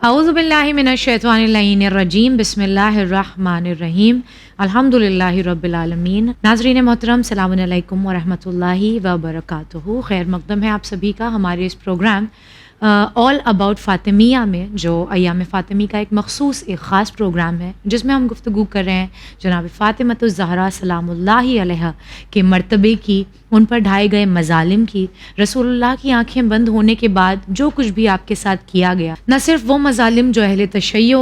اعوذ باللہ من الشیطان اللعین الرجیم، بسم اللہ الرحمن الرحیم، الحمدللہ رب العالمین۔ ناظرین محترم، السلام علیکم ورحمۃ اللہ وبرکاتہ۔ خیر مقدم ہے آپ سبھی کا ہمارے اس پروگرام آل اباؤٹ فاطمیہ میں، جو ایام فاطمی کا ایک مخصوص ایک خاص پروگرام ہے، جس میں ہم گفتگو کر رہے ہیں جناب فاطمۃ الزہرا سلام اللہ علیہا کے مرتبے کی، ان پر ڈھائے گئے مظالم کی، رسول اللہ کی آنکھیں بند ہونے کے بعد جو کچھ بھی آپ کے ساتھ کیا گیا، نہ صرف وہ مظالم جو اہل تشیع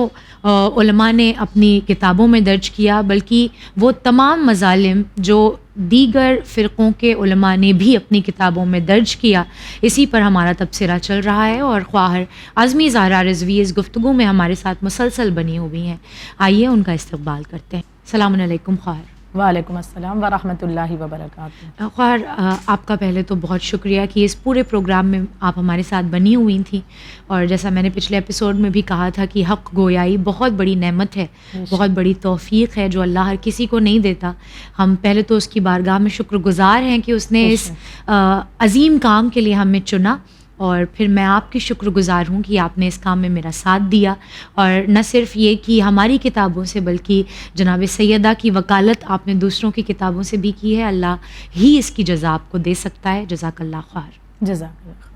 علماء نے اپنی کتابوں میں درج کیا، بلکہ وہ تمام مظالم جو دیگر فرقوں کے علماء نے بھی اپنی کتابوں میں درج کیا، اسی پر ہمارا تبصرہ چل رہا ہے، اور خواہر عظمی زہرا رضوی اس گفتگو میں ہمارے ساتھ مسلسل بنی ہوئی ہیں۔ آئیے ان کا استقبال کرتے ہیں۔ السلام علیکم خواہر۔ وعلیکم السلام ورحمۃ اللہ وبرکاتہ۔ خواہر، آپ کا پہلے تو بہت شکریہ کہ اس پورے پروگرام میں آپ ہمارے ساتھ بنی ہوئی تھیں، اور جیسا میں نے پچھلے ایپیسوڈ میں بھی کہا تھا کہ حق گویائی بہت بڑی نعمت ہے، بہت بڑی توفیق ہے جو اللہ ہر کسی کو نہیں دیتا۔ ہم پہلے تو اس کی بارگاہ میں شکر گزار ہیں کہ اس نے اس عظیم کام کے لیے ہمیں چنا، اور پھر میں آپ کی شکر گزار ہوں کہ آپ نے اس کام میں میرا ساتھ دیا، اور نہ صرف یہ کہ ہماری کتابوں سے بلکہ جناب سیدہ کی وکالت آپ نے دوسروں کی کتابوں سے بھی کی ہے۔ اللہ ہی اس کی جزا آپ کو دے سکتا ہے۔ جزاک اللہ خیر۔ جزاک اللہ۔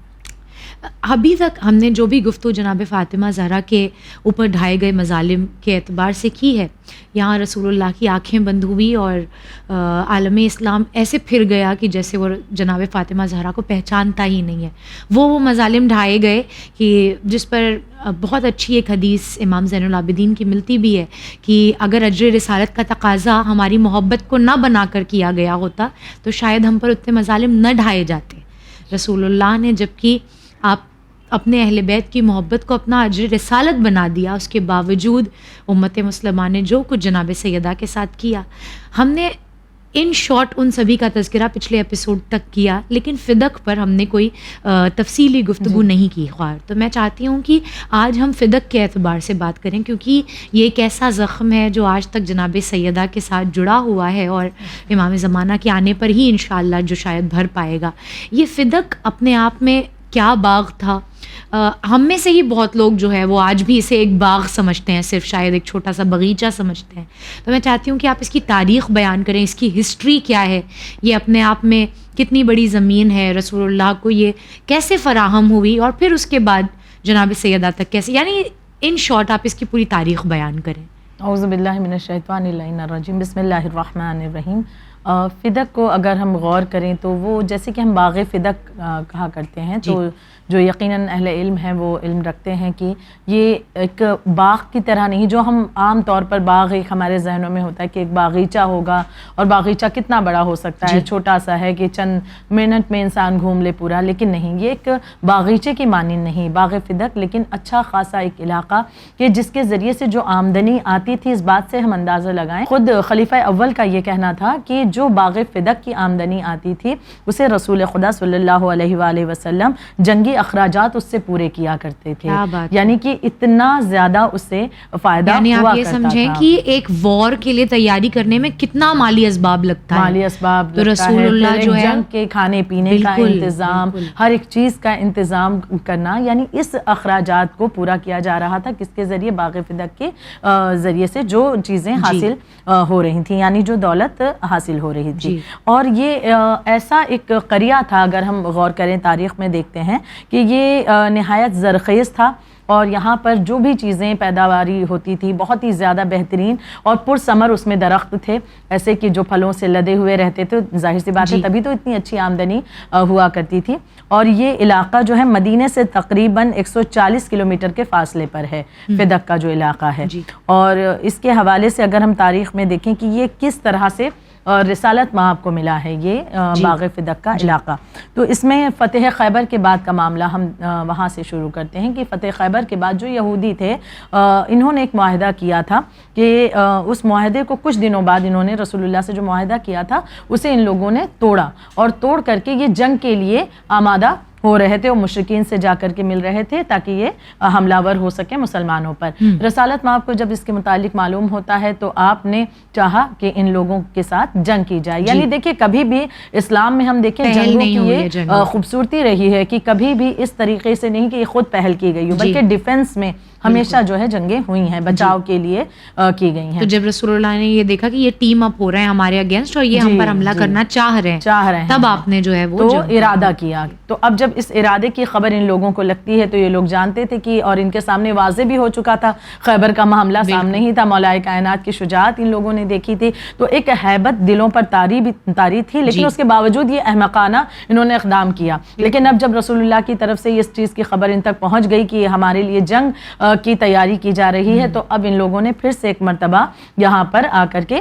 ابھی تک ہم نے جو بھی گفتگو جناب فاطمہ زہرا کے اوپر ڈھائے گئے مظالم کے اعتبار سے کی ہے، یہاں رسول اللہ کی آنکھیں بند ہوئی اور عالم اسلام ایسے پھر گیا کہ جیسے وہ جناب فاطمہ زہرا کو پہچانتا ہی نہیں ہے۔ وہ مظالم ڈھائے گئے کہ جس پر بہت اچھی ایک حدیث امام زین العابدین کی ملتی بھی ہے کہ اگر اجر رسالت کا تقاضا ہماری محبت کو نہ بنا کر کیا گیا ہوتا تو شاید ہم پر اتنے مظالم نہ ڈھائے جاتے۔ رسول اللہ نے جبکہ آپ اپنے اہل بیت کی محبت کو اپنا اجر رسالت بنا دیا، اس کے باوجود امت مسلمہ نے جو کچھ جناب سیدہ کے ساتھ کیا، ہم نے ان شارٹ ان سبھی کا تذکرہ پچھلے ایپیسوڈ تک کیا، لیکن فدق پر ہم نے کوئی تفصیلی گفتگو نہیں کی خواہر۔ تو میں چاہتی ہوں کہ آج ہم فدق کے اعتبار سے بات کریں، کیونکہ یہ ایک ایسا زخم ہے جو آج تک جناب سیدہ کے ساتھ جڑا ہوا ہے، اور امام زمانہ کے آنے پر ہی انشاءاللہ جو شاید بھر پائے گا۔ یہ فدق اپنے آپ میں کیا باغ تھا؟ ہم میں سے ہی بہت لوگ جو ہے وہ آج بھی اسے ایک باغ سمجھتے ہیں، صرف شاید ایک چھوٹا سا باغیچہ سمجھتے ہیں۔ تو میں چاہتی ہوں کہ آپ اس کی تاریخ بیان کریں، اس کی ہسٹری کیا ہے، یہ اپنے آپ میں کتنی بڑی زمین ہے، رسول اللہ کو یہ کیسے فراہم ہوئی، اور پھر اس کے بعد جناب سیدہ تک کیسے، یعنی ان شارٹ آپ اس کی پوری تاریخ بیان کریں۔ اعوذ باللہ من الشیطان اللعین الرجیم، بسم اللہ الرحمن الرحیم۔ فدق کو اگر ہم غور کریں تو وہ جیسے کہ ہم باغ فدق کہا کرتے ہیں، تو جو یقیناً اہل علم ہیں وہ علم رکھتے ہیں کہ یہ ایک باغ کی طرح نہیں، جو ہم عام طور پر باغ ایک ہمارے ذہنوں میں ہوتا ہے کہ ایک باغیچہ ہوگا، اور باغیچہ کتنا بڑا ہو سکتا ہے، چھوٹا سا ہے کہ چند منٹ میں انسان گھوم لے پورا، لیکن نہیں، یہ ایک باغیچے کی مانند نہیں باغ فدق، لیکن اچھا خاصا ایک علاقہ کہ جس کے ذریعے سے جو آمدنی آتی تھی، اس بات سے ہم اندازہ لگائیں، خود خلیفہ اول کا یہ کہنا تھا کہ جو باغ فدق کی آمدنی آتی تھی اسے رسول خدا صلی اللہ علیہ وآلہ وسلم جنگی اخراجات اس سے پورے کیا کرتے تھے، یعنی کہ اتنا زیادہ اس سے فائدہ یعنی ہوا آپ یہ کرتا سمجھیں تھا کہ ایک وار کے لیے تیاری کرنے میں کتنا مالی اسباب لگتا ہے، مالی اسباب تو لگتا رسول ہے، اللہ پھر جو ہے جنگ کے کھانے پینے کا انتظام، ہر ایک چیز کا انتظام کرنا، یعنی اس اخراجات کو پورا کیا جا رہا تھا کس کے ذریعے؟ باغ فدق کے ذریعے سے جو چیزیں حاصل ہو رہی تھیں، یعنی جو دولت حاصل ہو رہی تھی۔ اور یہ ایسا ایک قریہ تھا، اگر ہم غور کریں تاریخ میں دیکھتے ہیں کہ یہ نہایت زرخیز تھا، اور یہاں پر جو بھی چیزیں پیداواری ہوتی تھی بہت ہی زیادہ بہترین اور پرثمر اس میں درخت تھے، ایسے کہ جو پھلوں سے لدے ہوئے رہتے تھے، ظاہر سی بات ہے تبھی تو اتنی اچھی آمدنی ہوا کرتی تھی۔ اور یہ علاقہ جو ہے مدینے سے تقریباً 140 کلومیٹر کے فاصلے پر ہے، فدق کا جو علاقہ ہے۔ اور اس کے حوالے سے اگر ہم تاریخ میں دیکھیں کہ یہ کس طرح سے رسالت مآب کو ملا ہے یہ باغ فدق کا علاقہ، تو اس میں فتح خیبر کے بعد کا معاملہ ہم وہاں سے شروع کرتے ہیں کہ فتح خیبر کے بعد جو یہودی تھے انہوں نے ایک معاہدہ کیا تھا کہ اس معاہدے کو کچھ دنوں بعد انہوں نے رسول اللہ سے جو معاہدہ کیا تھا اسے ان لوگوں نے توڑا، اور توڑ کر کے یہ جنگ کے لیے آمادہ ہو رہے تھے وہ مشرکین سے جا کر کے مل رہے تھے تاکہ یہ حملہ ور ہو سکے مسلمانوں پر. رسالت مآب کو جب اس کے متعلق معلوم ہوتا ہے تو آپ نے چاہا کہ ان لوگوں کے ساتھ جنگ کی جائے. یعنی دیکھیں کبھی بھی اسلام میں ہم دیکھیں جنگوں کی یہ خوبصورتی رہی ہے کہ کبھی بھی اس طریقے سے نہیں کہ یہ خود پہل کی گئی ہو, بلکہ ڈیفنس میں ہمیشہ جو ہے جنگیں ہوئی ہیں, بچاؤ کے لیے کی گئی ہیں. تو جب رسول اللہ نے یہ دیکھا کہ یہ ٹیم اپ ہو رہے ہیں ہمارے اگینسٹ اور یہ ہم پر حملہ کرنا چاہ رہے ہیں, تب آپ نے جو ہے وہ ارادہ کیا. تو اب جب اس ارادے کی خبر ان لوگوں کو لگتی ہے تو یہ لوگ جانتے تھے کہ, اور ان کے سامنے واضح بھی ہو چکا تھا, خیبر کا معاملہ سامنے ہی تھا, مولا کائنات کی شجاعت ان لوگوں نے دیکھی تھی, تو ایک ہیبت دلوں پر طاری تھی, لیکن اس کے باوجود یہ احمقانہ انہوں نے اقدام کیا. لیکن اب جب رسول اللہ کی طرف سے اس چیز کی خبر ان تک پہنچ گئی کہ ہمارے لیے جنگ کی تیاری کی جا رہی ہے, تو اب ان لوگوں نے پھر سے ایک مرتبہ یہاں پر آ کر کے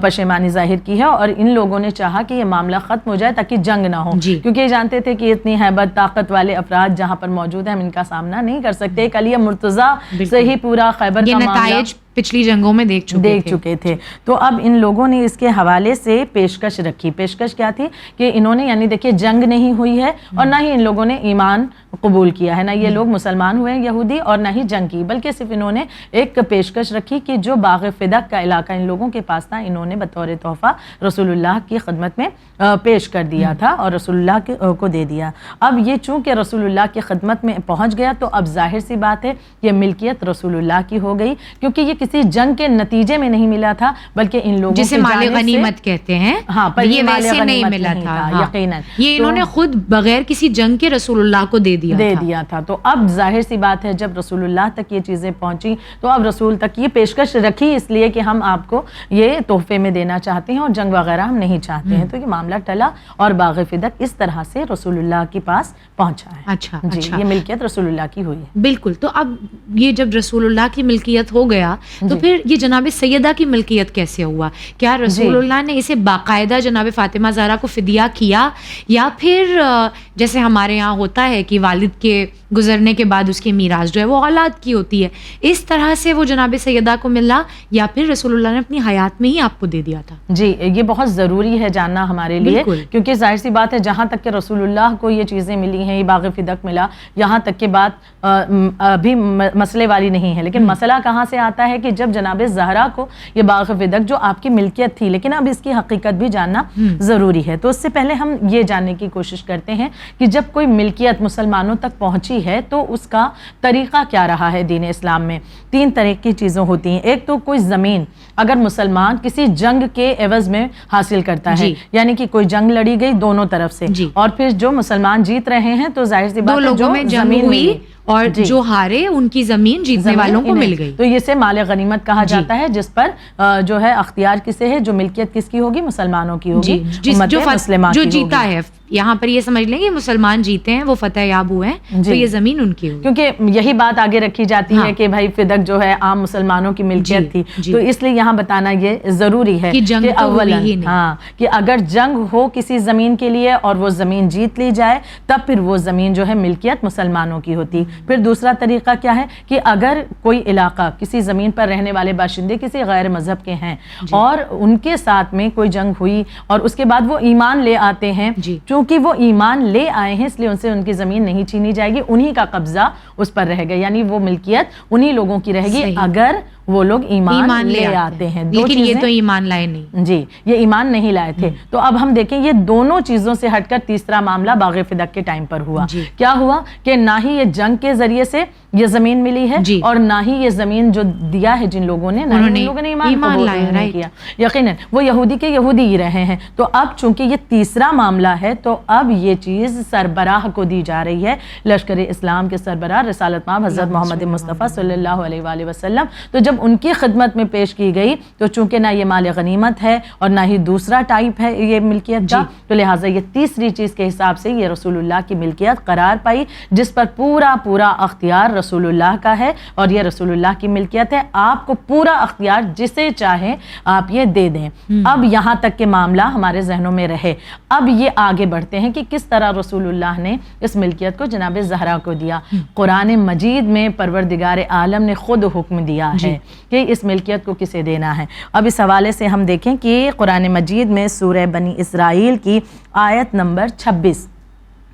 پشیمانی ظاہر کی ہے, اور ان لوگوں نے چاہا کہ یہ معاملہ ختم ہو جائے تاکہ جنگ نہ ہو, کیونکہ یہ جانتے تھے کہ اتنی ہیبت طاقت والے افراد جہاں پر موجود ہیں ہم ان کا سامنا نہیں کر سکتے. ایک علی مرتضیٰ سے ہی پورا خیبر کا معاملہ پچھلی جنگوں میں دیکھ چکے تھے. تو اب ان لوگوں نے اس کے حوالے سے پیشکش رکھی. پیشکش کیا تھی کہ انہوں نے, یعنی دیکھیں جنگ نہیں ہوئی ہے اور نہ ہی ان لوگوں نے ایمان قبول کیا ہے, نہ یہ لوگ مسلمان ہوئے یہودی, اور نہ ہی جنگ کی, بلکہ صرف انہوں نے ایک پیشکش رکھی کہ جو باغ فدق کا علاقہ ان لوگوں کے پاس تھا انہوں نے بطور تحفہ رسول اللہ کی خدمت میں پیش کر دیا تھا اور رسول اللہ کو دے دیا. اب یہ چونکہ رسول اللہ کی خدمت میں پہنچ گیا تو اب ظاہر سی بات ہے یہ ملکیت رسول اللہ کی ہو گئی, کیونکہ یہ کسی جنگ کے نتیجے میں نہیں ملا تھا بلکہ ان لوگوں جسے مال غنیمت کہتے ہیں, ہاں, یہ ویسے نہیں ملا تھا, یقیناً یہ انہوں نے خود بغیر کسی جنگ کے رسول اللہ کو دے دیا تھا. تو اب ظاہر سی بات ہے جب رسول اللہ تک یہ چیزیں پہنچی تو اب رسول تک یہ پیشکش رکھی اس لیے کہ ہم آپ کو یہ تحفے میں دینا چاہتے ہیں اور جنگ وغیرہ ہم نہیں چاہتے ہیں. تو یہ معاملہ ٹلا اور باغ فدق اس طرح سے رسول اللہ کے پاس پہنچا ہے. اچھا, یہ ملکیت رسول اللہ کی ہوئی ہے. بالکل. تو اب یہ جب رسول اللہ کی ملکیت ہو گیا تو پھر یہ جناب سیدہ کی ملکیت کیسے ہوا؟ کیا رسول اللہ نے اسے باقاعدہ جناب فاطمہ زہرا کو فدیہ کیا, یا پھر جیسے ہمارے یہاں ہوتا ہے کہ والد کے گزرنے کے بعد اس کی میراث جو ہے وہ اولاد کی ہوتی ہے, اس طرح سے وہ جناب سیدہ کو ملا, یا پھر رسول اللہ نے اپنی حیات میں ہی آپ کو دے دیا تھا؟ جی, یہ بہت ضروری ہے جاننا ہمارے لیے, کیونکہ ظاہر سی بات ہے جہاں تک کہ رسول اللہ کو یہ چیزیں ملی ہیں, یہ باغ فدق ملا, یہاں تک کہ بات ابھی مسئلے والی نہیں ہے, لیکن مسئلہ کہاں سے آتا ہے کہ جب جناب زہرا کو یہ باغ فدق جو آپ کی ملکیت تھی, لیکن اب اس کی حقیقت بھی جاننا ضروری ہے. تو اس سے پہلے ہم یہ جاننے کی کوشش کرتے ہیں کہ جب کوئی ملکیت مسلمانوں تک پہنچی ہے تو اس کا طریقہ کیا رہا ہے. دین اسلام میں 3 طرح کی چیزیں ہوتی ہیں. ایک تو کوئی زمین اگر مسلمان کسی جنگ کے عوض میں حاصل کرتا ہے, یعنی کہ کوئی جنگ لڑی گئی دونوں طرف سے, اور پھر جو مسلمان جیت رہے ہیں تو ظاہر سی بات ہے جو زمین ہوئی اور جو ہارے ان کی زمین جیتنے والوں کو مل گئی, تو اسے مال غنیمت کہا جاتا ہے, جس پر جو ہے اختیار کسے ہے, جو ملکیت کس کی ہوگی, مسلمانوں کی ہوگی, جو جیتا ہے. یہاں پر یہ سمجھ لیں کہ مسلمان جیتے ہیں, وہ فتح یاب ہوئے ہیں, تو یہ زمین ان کی ہوگی. کیونکہ یہی بات آگے رکھی جاتی ہے کہ بھائی فدق جو ہے عام مسلمانوں کی ملکیت تھی, تو اس لیے یہاں بتانا یہ ضروری ہے کہ اولاً کہ اگر جنگ ہو کسی زمین کے لیے اور وہ زمین جیت لی جائے تب پھر وہ زمین جو ہے ملکیت مسلمانوں کی ہوتی. پھر دوسرا طریقہ کیا ہے کہ اگر کوئی علاقہ کسی زمین پر رہنے والے باشندے کسی غیر مذہب کے ہیں اور ان کے ساتھ میں کوئی جنگ ہوئی اور اس کے بعد وہ ایمان لے آتے ہیں, چونکہ وہ ایمان لے آئے ہیں اس لیے ان سے ان کی زمین نہیں چھینی جائے گی, انہی کا قبضہ اس پر رہے گا, یعنی وہ ملکیت انہی لوگوں کی رہے گی اگر وہ لوگ ایمان لے آتے ہیں. لیکن یہ تو ایمان لائے نہیں. جی, یہ ایمان نہیں لائے تھے. تو اب ہم دیکھیں یہ دونوں چیزوں سے ہٹ کر تیسرا معاملہ باغ فدق کے ٹائم پر ہوا. کیا ہوا کہ نہ ہی یہ جنگ کے ذریعے سے یہ زمین ملی ہے اور نہ ہی یہ زمین جو دیا ہے جن لوگوں نے, ان لوگوں نے ایمان نہیں کیا. یقیناً وہ یہودی کے یہودی ہی رہے ہیں. تو اب چونکہ یہ تیسرا معاملہ ہے تو اب یہ چیز سربراہ کو دی جا رہی ہے, لشکر اسلام کے سربراہ رسالت مآب حضرت محمد مصطفیٰ صلی اللہ علیہ وآلہ وسلم. تو جب ان کی خدمت میں پیش کی گئی تو چونکہ نہ یہ مال غنیمت ہے اور نہ ہی دوسرا ٹائپ ہے یہ ملکیت کا, تو لہٰذا یہ تیسری چیز کے حساب سے یہ رسول اللہ کی ملکیت قرار پائی, جس پر پورا اختیار رسول اللہ کا ہے اور یہ رسول اللہ کی ملکیت ہے. آپ کو پورا اختیار جسے چاہیں آپ یہ دے دیں. اب یہاں تک کہ معاملہ ہمارے ذہنوں میں رہے. اب یہ آگے بڑھتے ہیں کہ کس طرح رسول اللہ نے اس ملکیت کو جناب زہرا کو دیا. قرآن مجید میں پروردگار عالم نے خود حکم دیا ہے کہ اس ملکیت کو کسے دینا ہے. اب اس حوالے سے ہم دیکھیں کہ قرآن مجید میں سورہ بنی اسرائیل کی آیت نمبر 26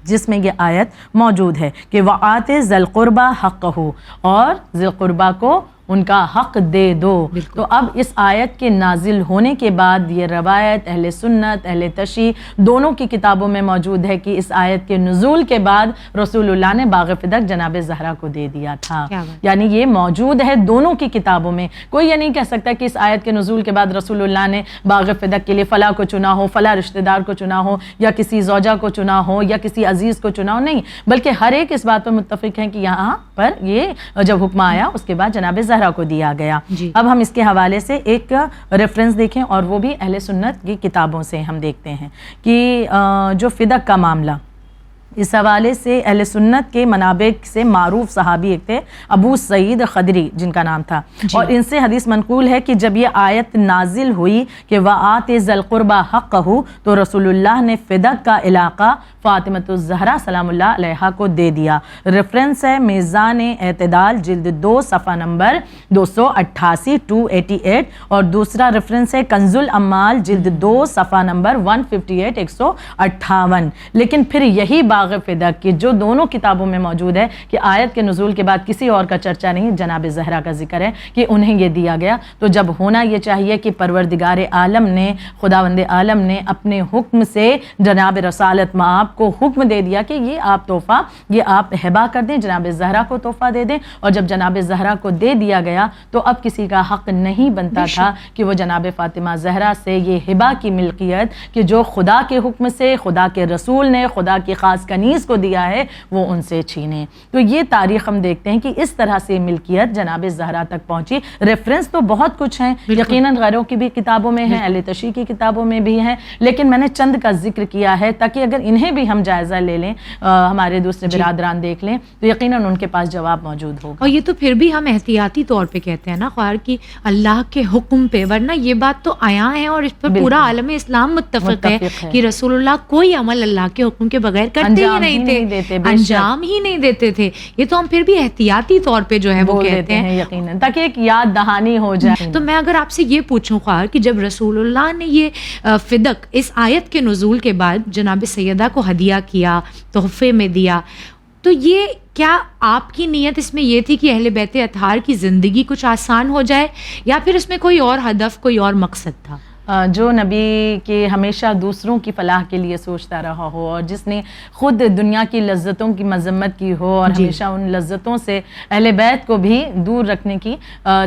جس میں یہ آیت موجود ہے کہ وَآتِ ذِی الْقُرْبَى حَقَّهُ، اور ذی القربہ کو ان کا حق دے دو۔ تو اب اس آیت کے نازل ہونے کے بعد یہ روایت اہل سنت اہل تشیع دونوں کی کتابوں میں موجود ہے کہ اس آیت کے نزول کے بعد رسول اللہ نے باغ فدق جناب زہرا کو دے دیا تھا، یعنی یہ موجود ہے دونوں کی کتابوں میں۔ کوئی یہ نہیں کہہ سکتا کہ اس آیت کے نزول کے بعد رسول اللہ نے باغ فدق کے لیے فلاں کو چنا ہو، فلاں رشتہ دار کو چنا ہو، یا کسی زوجہ کو چنا ہو، یا کسی عزیز کو چنا ہو، نہیں، بلکہ ہر ایک اس بات پر متفق ہیں کہ یہاں پر یہ جب حکم آیا اس کے بعد جناب زہرا کو دیا گیا۔ اب ہم اس کے حوالے سے ایک ریفرنس دیکھیں، اور وہ بھی اہل سنت کی کتابوں سے ہم دیکھتے ہیں کہ جو فدق کا معاملہ، اس حوالے سے اہل سنت کے منابع سے معروف صحابی ایک تھے ابو سعید خدری جن کا نام تھا، اور ان سے حدیث منقول ہے کہ جب یہ آیت نازل ہوئی کہ وَآتِ ذِی الْقُرْبَى حَقَّهُ، تو رسول اللہ نے فدق کا علاقہ فاطمۃ الزہرا سلام اللہ علیہا کو دے دیا۔ ریفرنس ہے میزان اعتدال جلد 2 صفحہ نمبر 288 288، اور دوسرا ریفرنس ہے کنز الامال جلد 2 صفحہ نمبر 158 158۔ لیکن پھر یہی باغ فدق کی جو دونوں کتابوں میں موجود ہے کہ آیت کے نزول کے بعد کسی اور کا چرچا نہیں، جناب زہرا کا ذکر ہے کہ انہیں یہ دیا گیا۔ تو جب ہونا یہ چاہیے کہ پروردگار عالم نے، خداوند عالم نے اپنے حکم سے جناب رسالت مآب کو حکم دے دیا کہ یہ آپ تحفہ، یہ آپ ہبہ کر دیں، جناب زہرا کو تحفہ دے دیں، اور جب جناب زہرا کو دے دیا گیا تو اب کسی کا حق نہیں بنتا تھا کہ وہ جناب فاطمہ زہرا سے یہ ہبہ کی ملکیت کہ جو خدا کے حکم سے، خدا کے رسول نے خدا کی خاص کنیز کو دیا ہے، وہ ان سے چھینے۔ تو یہ تاریخ ہم دیکھتے ہیں کہ اس طرح سے ملکیت جناب زہرا تک پہنچی۔ ریفرنس تو بہت کچھ ہیں، یقیناً غیروں کی بھی کتابوں میں ہیں، اہل تشیع کی کتابوں میں بھی ہیں، لیکن میں نے چند کا ذکر کیا ہے تاکہ اگر انہیں بھی ہم جائزہ لے لیں، ہمارے دوسرے برادران دیکھ لیں، تو یقیناً ان کے پاس جواب موجود ہوگا۔ اور یہ تو پھر بھی ہم احتیاطی طور پہ کہتے ہیں نا خواہر کی اللہ کے حکم پہ، ورنہ یہ بات تو عیاں ہے اور اس پر پورا عالم اسلام متفق ہے کہ رسول اللہ کوئی عمل اللہ کے حکم کے بغیر کرتے ہی نہیں تھے، انجام ہی نہیں دیتے تھے۔ یہ تو ہم پھر بھی احتیاطی طور پہ جو ہے وہ کہتے ہیں یقیناً، تاکہ ایک یاد دہانی ہو جائے۔ تو میں اگر آپ سے یہ پوچھوں خواہر کہ جب رسول اللہ نے یہ فدق اس آیت کے نزول کے بعد جناب سیدہ کو ہدیہ کیا، تحفے میں دیا، تو یہ کیا آپ کی نیت اس میں یہ تھی کہ اہل بیت اطہار کی زندگی کچھ آسان ہو جائے، یا پھر اس میں کوئی اور ہدف، کوئی اور مقصد تھا؟ جو نبی کے ہمیشہ دوسروں کی فلاح کے لیے سوچتا رہا ہو، اور جس نے خود دنیا کی لذتوں کی مذمت کی ہو، اور ہمیشہ ان لذتوں سے اہل بیت کو بھی دور رکھنے کی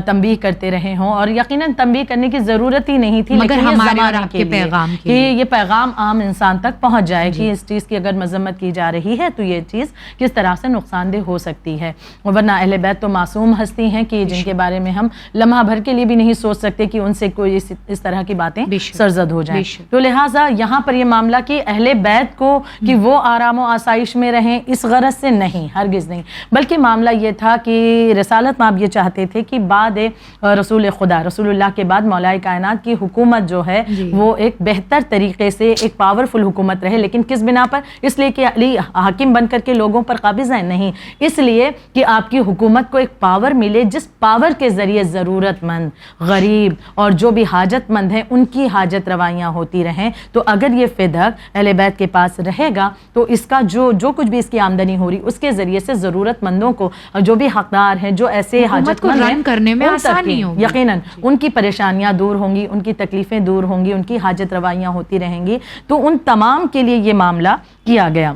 تنبیہ کرتے رہے ہوں، اور یقیناً تنبیہ کرنے کی ضرورت ہی نہیں تھی، مگر ہمارے اور آپ کے پیغام کہ یہ پیغام عام انسان تک پہنچ جائے کہ اس چیز کی اگر مذمت کی جا رہی ہے تو یہ چیز کس طرح سے نقصان دہ ہو سکتی ہے۔ ورنہ اہل بیت تو معصوم ہستی ہیں کہ جن کے بارے میں ہم لمحہ بھر کے لیے بھی نہیں سوچ سکتے کہ ان سے کوئی اس طرح کی سرزد ہو جائیں۔ تو لہٰذا یہاں پر یہ معاملہ کہ اہل بیت کو کہ وہ آرام و آسائش میں رہیں، اس غرض سے نہیں، ہرگز نہیں، بلکہ معاملہ یہ تھا کہ رسالت مآب یہ چاہتے تھے کہ بعد رسول خدا، رسول اللہ کے بعد مولا کائنات کی حکومت جو ہے وہ ایک بہتر طریقے سے ایک پاورفل حکومت رہے۔ لیکن کس بنا پر؟ اس لیے کہ علی حاکم بن کر کے لوگوں پر قابض ہیں؟ نہیں، اس لیے کہ آپ کی حکومت کو ایک پاور ملے جس پاور کے ذریعے ضرورت مند، غریب اور جو بھی حاجت مند ہیں ان کی حاجت روائیاں ہوتی رہیں۔ تو اگر یہ فدق اہل بیت کے پاس رہے گا تو اس کا جو کچھ بھی اس کی آمدنی ہو رہی اس کے ذریعے سے ضرورت مندوں کو، جو بھی حقدار ہیں، جو ایسے حاجت مند ہیں، کرنے میں آسانی ہوگی، یقیناً ان کی پریشانیاں دور ہوں گی، ان کی تکلیفیں دور ہوں گی، ان کی حاجت روائیاں ہوتی رہیں گی، تو ان تمام کے لیے یہ معاملہ کیا گیا۔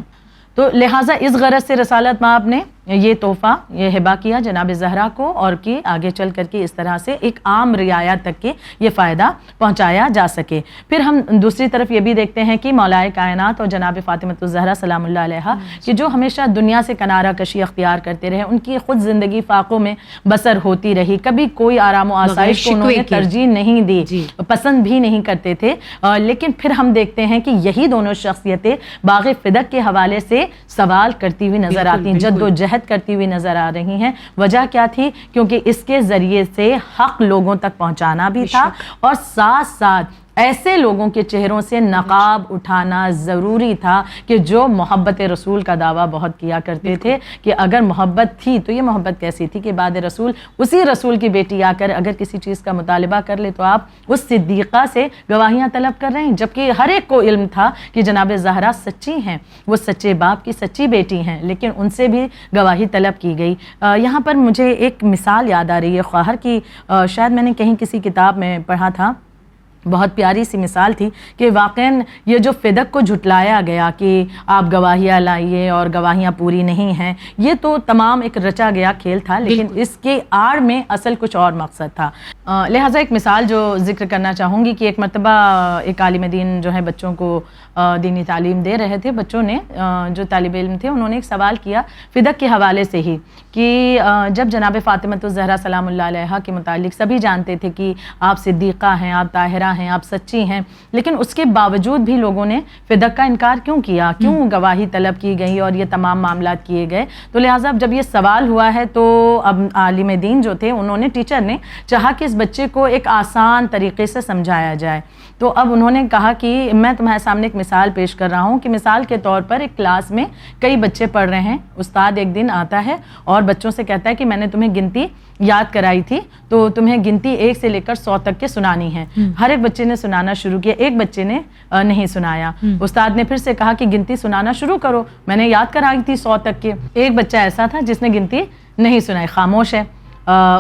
تو لہٰذا اس غرض سے رسالت مآب نے یہ تحفہ، یہ ہبہ کیا جناب زہرا کو، اور کہ آگے چل کر کے اس طرح سے ایک عام رعایت تک کے یہ فائدہ پہنچایا جا سکے۔ پھر ہم دوسری طرف یہ بھی دیکھتے ہیں کہ مولا کائنات اور جناب فاطمۃ الزہرا سلام اللہ علیہا کہ جو ہمیشہ دنیا سے کنارہ کشی اختیار کرتے رہے، ان کی خود زندگی فاقوں میں بسر ہوتی رہی، کبھی کوئی آرام و آسائش کو انہوں نے ترجیح نہیں دی، پسند بھی نہیں کرتے تھے، لیکن پھر ہم دیکھتے ہیں کہ یہی دونوں شخصیتیں باغ فدق کے حوالے سے سوال کرتی ہوئی نظر آتی ہیں، جد و جہد کرتی ہوئی نظر آ رہی ہیں۔ وجہ کیا تھی؟ کیونکہ اس کے ذریعے سے حق لوگوں تک پہنچانا بھی تھا، اور ساتھ ساتھ ایسے لوگوں کے چہروں سے نقاب اٹھانا ضروری تھا کہ جو محبت رسول کا دعویٰ بہت کیا کرتے تھے کہ اگر محبت تھی تو یہ محبت کیسی تھی کہ بعد رسول اسی رسول کی بیٹی آ کر اگر کسی چیز کا مطالبہ کر لے تو آپ اس صدیقہ سے گواہیاں طلب کر رہے ہیں، جبکہ ہر ایک کو علم تھا کہ جناب زہرا سچی ہیں، وہ سچے باپ کی سچی بیٹی ہیں، لیکن ان سے بھی گواہی طلب کی گئی۔ یہاں پر مجھے ایک مثال یاد آ رہی ہے خواہر کی، شاید میں نے کہیں کسی کتاب میں پڑھا تھا، بہت پیاری سی مثال تھی کہ واقعاً یہ جو فدق کو جھٹلایا گیا کہ آپ گواہیاں لائیے اور گواہیاں پوری نہیں ہیں، یہ تو تمام ایک رچا گیا کھیل تھا، لیکن اس کے آڑ میں اصل کچھ اور مقصد تھا۔ لہٰذا ایک مثال جو ذکر کرنا چاہوں گی کہ ایک مرتبہ ایک عالم دین جو ہے بچوں کو دینی تعلیم دے رہے تھے، بچوں نے جو طالب علم تھے انہوں نے ایک سوال کیا فدق کے حوالے سے ہی کہ جب جناب فاطمۃ الزہرا سلام اللہ علیہا کے متعلق سبھی جانتے تھے کہ آپ صدیقہ ہیں، آپ طاہرہ ہیں، آپ سچی ہیں، لیکن اس کے باوجود بھی لوگوں نے فدق کا انکار کیوں کیا، کیوں گواہی طلب کی گئی اور یہ تمام معاملات کیے گئے؟ تو لہٰذا اب جب یہ سوال ہوا ہے تو اب عالم دین جو تھے انہوں نے، ٹیچر نے چاہا کہ اس بچے کو ایک آسان طریقے سے سمجھایا جائے، تو اب انہوں نے کہا کہ میں تمہارے سامنے ایک مثال پیش کر رہا ہوں کہ مثال کے طور پر ایک کلاس میں کئی بچے پڑھ رہے ہیں، استاد ایک دن آتا ہے اور بچوں سے کہتا ہے کہ میں نے تمہیں گنتی یاد کرائی تھی تو تمہیں گنتی 1 سے لے کر 100 تک کے سنانی ہے۔ ہر ایک بچے نے سنانا شروع کیا، ایک بچے نے نہیں سنایا۔ استاد نے پھر سے کہا کہ گنتی سنانا شروع کرو، میں نے یاد کرائی تھی 100 تک کے۔ ایک بچہ ایسا تھا جس نے گنتی نہیں سنائی، خاموش ہے۔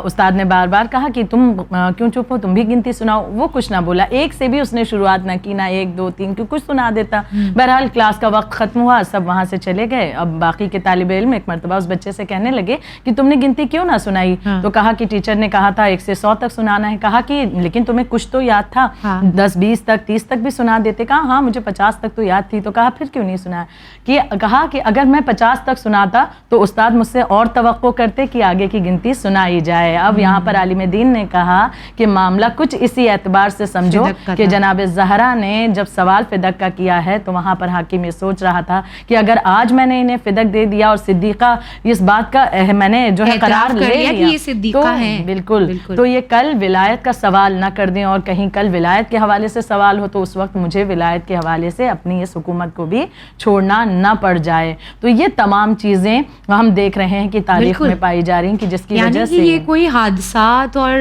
استاد نے بار بار کہا کہ تم کیوں چپ ہو، تم بھی گنتی سناؤ، وہ کچھ نہ بولا، ایک سے بھی اس نے شروعات نہ کی، نہ 1 2 3 کیوں کچھ سنا دیتا۔ بہرحال کلاس کا وقت ختم ہوا، سب وہاں سے چلے گئے۔ اب باقی کے طالب علم ایک مرتبہ اس بچے سے کہنے لگے کہ تم نے گنتی کیوں نہ سنائی؟ تو کہا کہ ٹیچر نے کہا تھا 1 سے 100 تک سنانا ہے۔ کہا کہ لیکن تمہیں کچھ تو یاد تھا، 10 20 تک 30 تک بھی سنا دیتے۔ کہا ہاں مجھے 50 تک تو یاد تھی۔ تو کہا پھر کیوں نہیں سنایا؟ کہا کہ اگر میں 50 تک سناتا تو استاد مجھ سے اور توقع کرتے کہ آگے کی گنتی سنائی جائے۔ اب یہاں پر عالم دین نے کہا کہ معاملہ کچھ اسی اعتبار سے سمجھو کہ جناب زہرا نے جب سوال فدق کا کیا ہے تو وہاں پر حاکم یہ سوچ رہا تھا کہ اگر آج میں نے انہیں فدق دے دیا اور صدیقہ اس بات کا میں نے جو ہے قرار لے لیا کہ یہ صدیقہ ہیں، بالکل، تو یہ کل ولایت کا سوال نہ کر دیں اور کہیں کل ولایت کے حوالے سے سوال ہو تو اس وقت مجھے ولایت کے حوالے سے اپنی اس حکومت کو بھی چھوڑنا نہ پڑ جائے۔ تو یہ تمام چیزیں ہم دیکھ رہے ہیں کہ تاریخ میں پائی جا رہی ہیں کہ جس کی وجہ سے یہ کوئی حادثات اور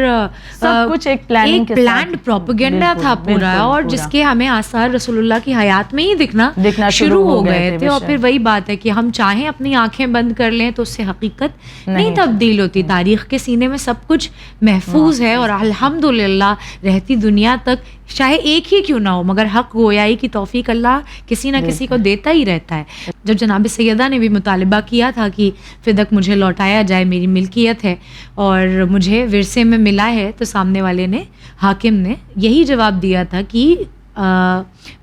سب کچھ ایک پلاننگ کے پلانڈ پروپیگنڈا تھا پورا، اور جس کے ہمیں آثار رسول اللہ کی حیات میں ہی دکھنا شروع ہو گئے تھے۔ اور پھر وہی بات ہے کہ ہم چاہیں اپنی آنکھیں بند کر لیں تو اس سے حقیقت نہیں تبدیل ہوتی۔ تاریخ کے سینے میں سب کچھ محفوظ ہے اور الحمدللہ رہتی دنیا تک چاہے ایک ہی کیوں نہ ہو مگر حق گویائی کی توفیق اللہ کسی نہ کسی کو دیتا ہی رہتا ہے۔ جب جناب سیدہ نے بھی مطالبہ کیا تھا کہ فدق مجھے لوٹایا جائے، میری ملکیت ہے اور مجھے ورثے میں ملا ہے، تو سامنے والے نے، حاکم نے یہی جواب دیا تھا کہ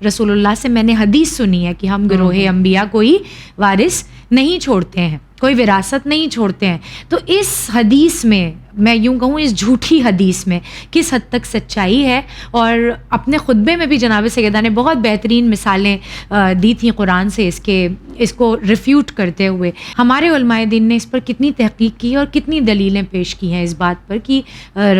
رسول اللہ سے میں نے حدیث سنی ہے کہ ہم گروہ انبیاء کوئی وارث نہیں چھوڑتے ہیں، کوئی وراثت نہیں چھوڑتے ہیں۔ تو اس حدیث میں، میں یوں کہوں اس جھوٹی حدیث میں کس حد تک سچائی ہے؟ اور اپنے خطبے میں بھی جناب سیدہ نے بہت بہترین مثالیں دی تھیں قرآن سے اس کو ریفیوٹ کرتے ہوئے۔ ہمارے علماء دین نے اس پر کتنی تحقیق کی اور کتنی دلیلیں پیش کی ہیں اس بات پر کہ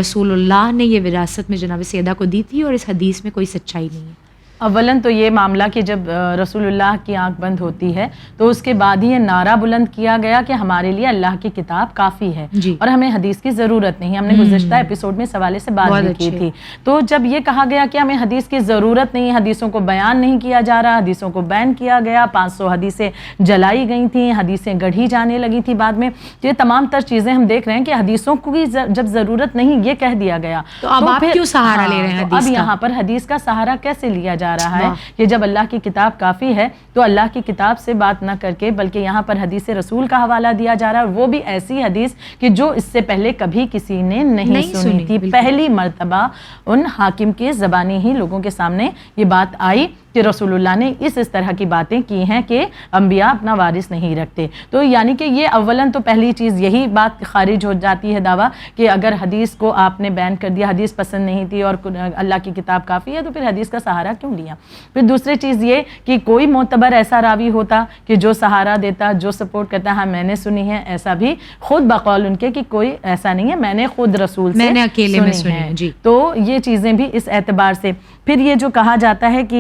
رسول اللہ نے یہ وراثت میں جناب سیدہ کو دی تھی اور اس حدیث میں کوئی سچائی نہیں ہے۔ اولاً تو یہ معاملہ کہ جب رسول اللہ کی آنکھ بند ہوتی ہے تو اس کے بعد ہی یہ نعرہ بلند کیا گیا کہ ہمارے لیے اللہ کی کتاب کافی ہے اور ہمیں حدیث کی ضرورت نہیں۔ ہم نے گزشتہ ایپیسوڈ میں اس حوالے سے بات بھی کی تھی۔ تو جب یہ کہا گیا کہ ہمیں حدیث کی ضرورت نہیں، حدیثوں کو بیان نہیں کیا جا رہا، حدیثوں کو بین کیا گیا، 500 حدیثیں جلائی گئی تھیں، حدیثیں گڑھی جانے لگی تھی بعد میں، یہ تمام تر چیزیں ہم دیکھ رہے ہیں کہ حدیثوں کو جب ضرورت نہیں یہ کہہ دیا گیا تو اب آپ کیوں سہارا لے رہے ہیں حدیث کا؟ اب یہاں پر حدیث کا سہارا کیسے لیا جا رہا ہے کہ جب اللہ کی کتاب کافی ہے تو اللہ کی کتاب سے بات نہ کر کے بلکہ یہاں پر حدیث رسول کا حوالہ دیا جا رہا ہے، وہ بھی ایسی حدیث کہ جو اس سے پہلے کبھی کسی نے نہیں سنی تھی۔ پہلی مرتبہ ان حاکم کے زبانی ہی لوگوں کے سامنے یہ بات آئی کہ کہ رسول اللہ نے اس طرح کی باتیں کی ہیں کہ انبیاء اپنا وارث نہیں رکھتے. تو یعنی کہ یہ اولاً تو پہلی چیز یہی بات خارج ہو جاتی ہے دعویٰ کہ اگر حدیث کو آپ نے بین کر دیا, حدیث پسند نہیں تھی اور اللہ کی کتاب کافی ہے, تو پھر حدیث کا سہارا کیوں لیا. پھر دوسری چیز یہ کہ کوئی معتبر ایسا راوی ہوتا کہ جو سہارا دیتا, جو سپورٹ کرتا, ہاں میں نے سنی ہے, ایسا بھی خود بقول ان کے کہ کوئی ایسا نہیں ہے, میں نے خود رسول سے اکیلے میں سنی ہے. جی, تو یہ چیزیں بھی اس اعتبار سے. پھر یہ جو کہا جاتا ہے کہ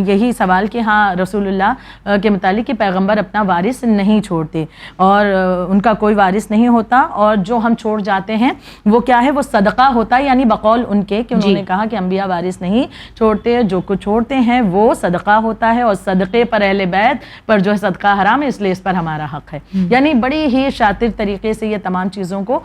یہی سوال کہ ہاں رسول اللہ کے متعلق کہ پیغمبر اپنا وارث نہیں چھوڑتے اور ان کا کوئی وارث نہیں ہوتا, اور جو ہم چھوڑ جاتے ہیں وہ کیا ہے, وہ صدقہ ہوتا ہے, یعنی بقول ان کے کہ انہوں نے کہا کہ انبیاء وارث نہیں چھوڑتے, جو کچھ چھوڑتے ہیں وہ صدقہ ہوتا ہے, اور صدقے پر اہل بیت پر جو ہے صدقہ حرام ہے, اس لیے اس پر ہمارا حق ہے. یعنی بڑی ہی شاطر طریقے سے یہ تمام چیزوں کو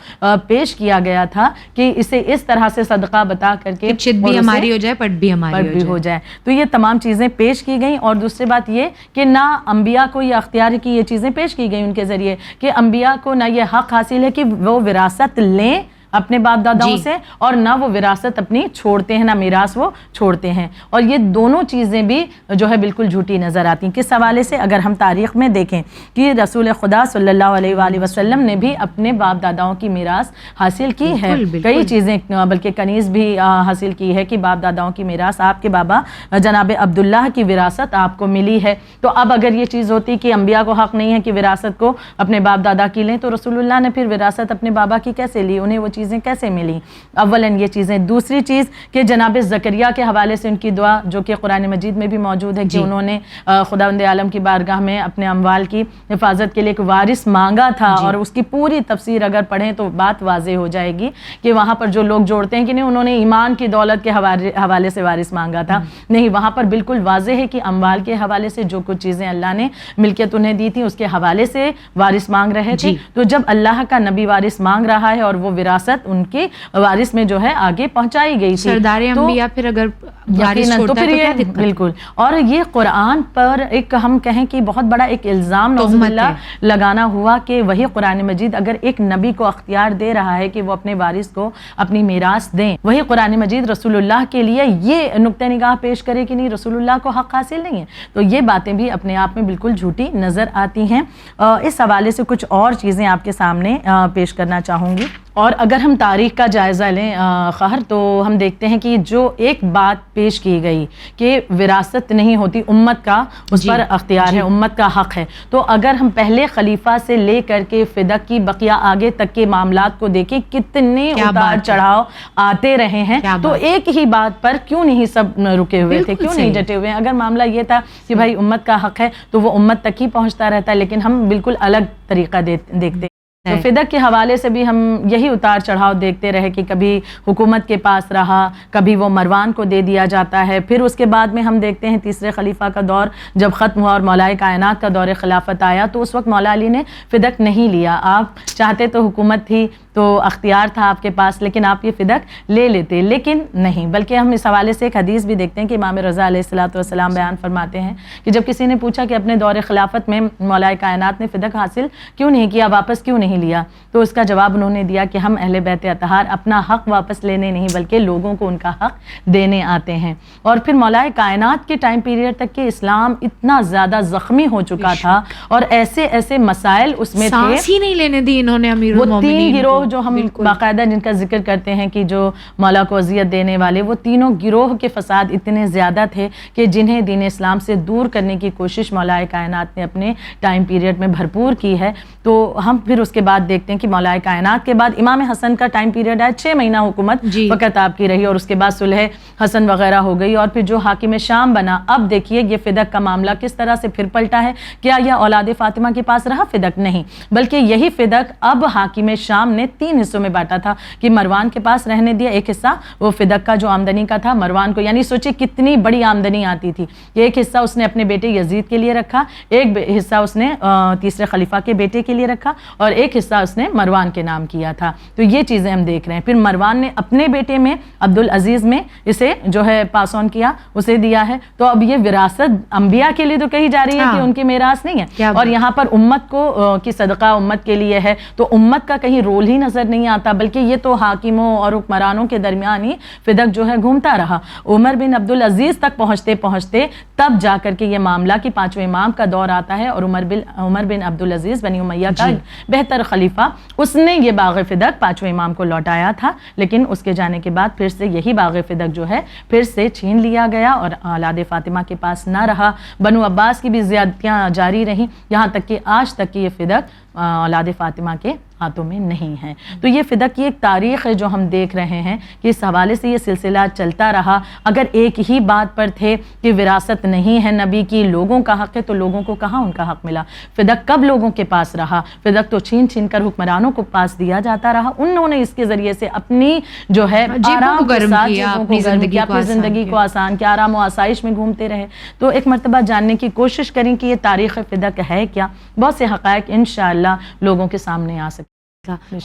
پیش کیا گیا تھا کہ اسے اس طرح سے صدقہ بتا کر کے چت بھی ہماری ہو جائے, پٹ بھی ہماری ہو جائے. تو یہ تمام چیزیں پیش کی گئیں. اور دوسری بات یہ کہ نہ انبیاء کو یہ اختیار کی یہ چیزیں پیش کی گئیں ان کے ذریعے کہ انبیاء کو نہ یہ حق حاصل ہے کہ وہ وراثت لیں اپنے باپ داداؤں سے, اور نہ وہ وراثت اپنی چھوڑتے ہیں, نہ میراث وہ چھوڑتے ہیں. اور یہ دونوں چیزیں بھی جو ہے بالکل جھوٹی نظر آتی ہیں. کس حوالے سے, اگر ہم تاریخ میں دیکھیں کہ رسول خدا صلی اللہ علیہ وآلہ وسلم نے بھی اپنے باپ داداؤں کی میراث حاصل کی ہے. کئی چیزیں بلکہ کنیز بھی حاصل کی ہے کہ باپ داداؤں کی میراث, آپ کے بابا جناب عبداللہ کی وراثت آپ کو ملی ہے. تو اب اگر یہ چیز ہوتی کہ انبیاء کو حق نہیں ہے کہ وراثت کو اپنے باپ دادا کی لیں, تو رسول اللہ نے پھر وراثت اپنے بابا کی کیسے لی, انہیں وہ چیزیں کیسے ملی؟ اولاً یہ چیزیں. دوسری چیز کہ جناب زکریہ کے حوالے سے ان کی دعا جو کہ قرآن مجید میں بھی موجود ہے کہ انہوں نے خداوند عالم کی بارگاہ میں اپنے اموال کی حفاظت کے لیے ایک وارث مانگا تھا, اور اس کی پوری تفسیر اگر پڑھیں تو بات واضح ہو جائے گی کہ وہاں پر جو لوگ جوڑتے ہیں کہ نہیں انہوں نے ایمان کی دولت کے حوالے سے وارث مانگا تھا, نہیں, وہاں پر بالکل واضح ہے کہ اموال کے حوالے سے جو کچھ چیزیں اللہ نے ملکیت انہیں دی تھی اس کے حوالے سے وارث مانگ رہے تھے. تو جب اللہ کا نبی وارث مانگ رہا ہے اور وہ وراثت ان کے وارث میں جو ہے آگے پہنچائی گئی تھی, سردار انبیاء پھر اگر وارث چھوڑتا ہے تو کیا دقت؟ بالکل. اور یہ قرآن پر ایک ہم کہیں کہ بہت بڑا ایک الزام نعوذ باللہ لگانا ہوا کہ وہی قرآن مجید اگر ایک نبی کو اختیار دے رہا ہے کہ وہ اپنے وارث کو اپنی میراث دیں, وہی قرآن مجید رسول اللہ کے لیے یہ نقطہ نگاہ پیش کرے کہ نہیں رسول اللہ کو حق حاصل نہیں ہے, تو یہ باتیں بھی اپنے آپ میں بالکل جھوٹی نظر آتی ہیں. اس حوالے سے کچھ اور چیزیں آپ کے سامنے پیش کرنا چاہوں گی. اور اگر ہم تاریخ کا جائزہ لیں خہر, تو ہم دیکھتے ہیں کہ جو ایک بات پیش کی گئی کہ وراثت نہیں ہوتی, امت کا اس پر اختیار ہے, امت کا حق ہے. تو اگر ہم پہلے خلیفہ سے لے کر کے فدق کی بقیہ آگے تک کے معاملات کو دیکھیں, کتنے اتار چڑھاؤ آتے رہے ہیں, تو ایک ہی بات پر کیوں نہیں سب رکے ہوئے تھے, کیوں نہیں ڈٹے ہوئے ہیں؟ اگر معاملہ یہ تھا کہ بھائی امت کا حق ہے تو وہ امت تک ہی پہنچتا رہتا ہے, لیکن ہم بالکل الگ طریقہ دیکھتے. تو فدق کے حوالے سے بھی ہم یہی اتار چڑھاؤ دیکھتے رہے کہ کبھی حکومت کے پاس رہا, کبھی وہ مروان کو دے دیا جاتا ہے. پھر اس کے بعد میں ہم دیکھتے ہیں تیسرے خلیفہ کا دور جب ختم ہوا اور مولا کائنات کا دور خلافت آیا, تو اس وقت مولا علی نے فدق نہیں لیا. آپ چاہتے تو حکومت تھی, تو اختیار تھا آپ کے پاس, لیکن آپ یہ فدق لے لیتے, لیکن نہیں. بلکہ ہم اس حوالے سے ایک حدیث بھی دیکھتے ہیں کہ امام رضا علیہ الصلوۃ والسلام بیان فرماتے ہیں کہ جب کسی نے پوچھا کہ اپنے دور خلافت میں مولا کائنات نے فدق حاصل کیوں نہیں کیا, واپس کیوں نہیں لیا, تو اس کا جواب انہوں نے دیا کہ ہم اہل بیت اطہار اپنا حق واپس لینے نہیں بلکہ لوگوں کو ان کا حق دینے آتے ہیں. اور پھر مولا کائنات کے ٹائم پیریڈ تک کہ اسلام اتنا زیادہ زخمی ہو چکا تھا اور ایسے ایسے مسائل اس میں تھے, سانس ہی نہیں لینے دی انہوں نے امیر المومنین. وہ تین گروہ جو ہم باقاعدہ جن کا ذکر کرتے ہیں کہ جو مولا کو اذیت دینے والے, وہ تینوں گروہ کے فساد اتنے زیادہ تھے کہ جنہیں دین اسلام سے دور کرنے کی کوشش مولا کائنات نے اپنے ٹائم پیریڈ میں بھرپور کی ہے. تو ہم پھر اس کے بعد دیکھتے ہیں کہ مولا کائنات کے بعد امام حسن کا ٹائم پیریڈ ہے, 6 مہینہ حکومت فقط آپ کی رہی, اور اس کے بعد صلح حسن وغیرہ ہو گئی, اور پھر جو حاکم شام بنا. اب دیکھیے یہ فدق کا معاملہ کس طرح سے پھر پلٹا ہے. کیا یہ اولاد فاطمہ کے پاس رہا فدق؟ نہیں, بلکہ یہی فدق اب حاکم شام نے 3 حصوں میں بانٹا تھا کہ مروان کے پاس رہنے دیا. ایک حصہ وہ فدق کا جو آمدنی کا تھا مروان کو, یعنی سوچے کتنی بڑی آمدنی آتی تھی. ایک حصہ اس نے اپنے بیٹے یزید کے لیے رکھا, ایک حصہ اس نے تیسرے خلیفہ کے بیٹے کے لیے رکھا, اور ایک حصہ اس نے مروان کے نام کیا تھا. تو یہ چیزیں ہم دیکھ رہے ہیں. پھر مروان نے اپنے بیٹے میں عبدالعزیز میں اسے جو ہے پاس آن کیا, اسے دیا ہے. تو اب یہ وراثت انبیاء کے لیے تو کہی جا رہی ہے کہ ان کی میراث نہیں ہے, اور یہاں پر امت کو کی صدقہ امت کے لیے ہے, تو امت کا کہیں رول ہی کہیں نظر نہیں آتا، بلکہ یہ تو حاکموں اور حکمرانوں کے درمیان ہی فدق جو ہے گھومتا رہا. عمر بن عبدالعزیز تک پہنچتے پہنچتے تب جا کر کے یہ معاملہ کہ پانچویں امام کا دور آتا ہے، اور عمر بن عبدالعزیز بنی امیہ کا بہتر خلیفہ، اس نے یہ باغ فدق پانچویں امام کو لوٹایا تھا. لیکن اس کے جانے کے بعد پھر سے یہی باغ فدق جو ہے پھر سے چھین لیا گیا اور اولاد فاطمہ کے پاس نہ رہا. بنو عباس کی بھی زیادتیاں جاری رہیں، یہاں تک کہ آج تک کی یہ فدق اولاد فاطمہ کے ہاتھوں میں نہیں ہیں. تو یہ فدق کی ایک تاریخ ہے جو ہم دیکھ رہے ہیں کہ اس حوالے سے یہ سلسلہ چلتا رہا. اگر ایک ہی بات پر تھے کہ وراثت نہیں ہے نبی کی، لوگوں کا حق ہے، تو لوگوں کو کہاں ان کا حق ملا؟ فدق کب لوگوں کے پاس رہا؟ فدق تو چھین چھین کر حکمرانوں کو پاس دیا جاتا رہا. انہوں نے اس کے ذریعے سے اپنی جو ہے آرام کے ساتھ اپنی زندگی کو آسان کیا، آرام و آسائش میں گھومتے رہے. تو ایک مرتبہ جاننے کی کوشش کریں کہ یہ تاریخ فدق ہے کیا. بہت سے حقائق انشاءاللہ لوگوں کے سامنے آ سکتے.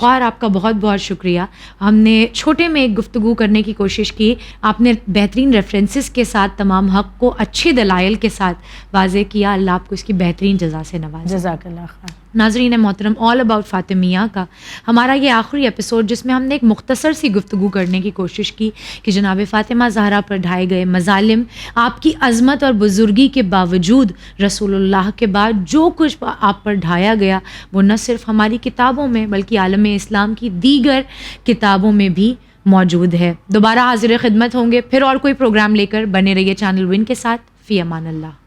اور آپ کا بہت بہت شکریہ. ہم نے چھوٹے میں ایک گفتگو کرنے کی کوشش کی، آپ نے بہترین ریفرنسز کے ساتھ تمام حق کو اچھے دلائل کے ساتھ واضح کیا. اللہ آپ کو اس کی بہترین جزا سے نوازے. جزاک اللہ خیر. ناظرین محترم، آل اباؤٹ فاطمیہ کا ہمارا یہ آخری ایپیسوڈ، جس میں ہم نے ایک مختصر سی گفتگو کرنے کی کوشش کی کہ جناب فاطمہ زہرا پر ڈھائے گئے مظالم، آپ کی عظمت اور بزرگی کے باوجود رسول اللہ کے بعد جو کچھ آپ پر ڈھایا گیا وہ نہ صرف ہماری کتابوں میں بلکہ عالم اسلام کی دیگر کتابوں میں بھی موجود ہے. دوبارہ حاضر خدمت ہوں گے پھر اور کوئی پروگرام لے کر. بنے رہیے چینل ون کے ساتھ. فی امان اللہ.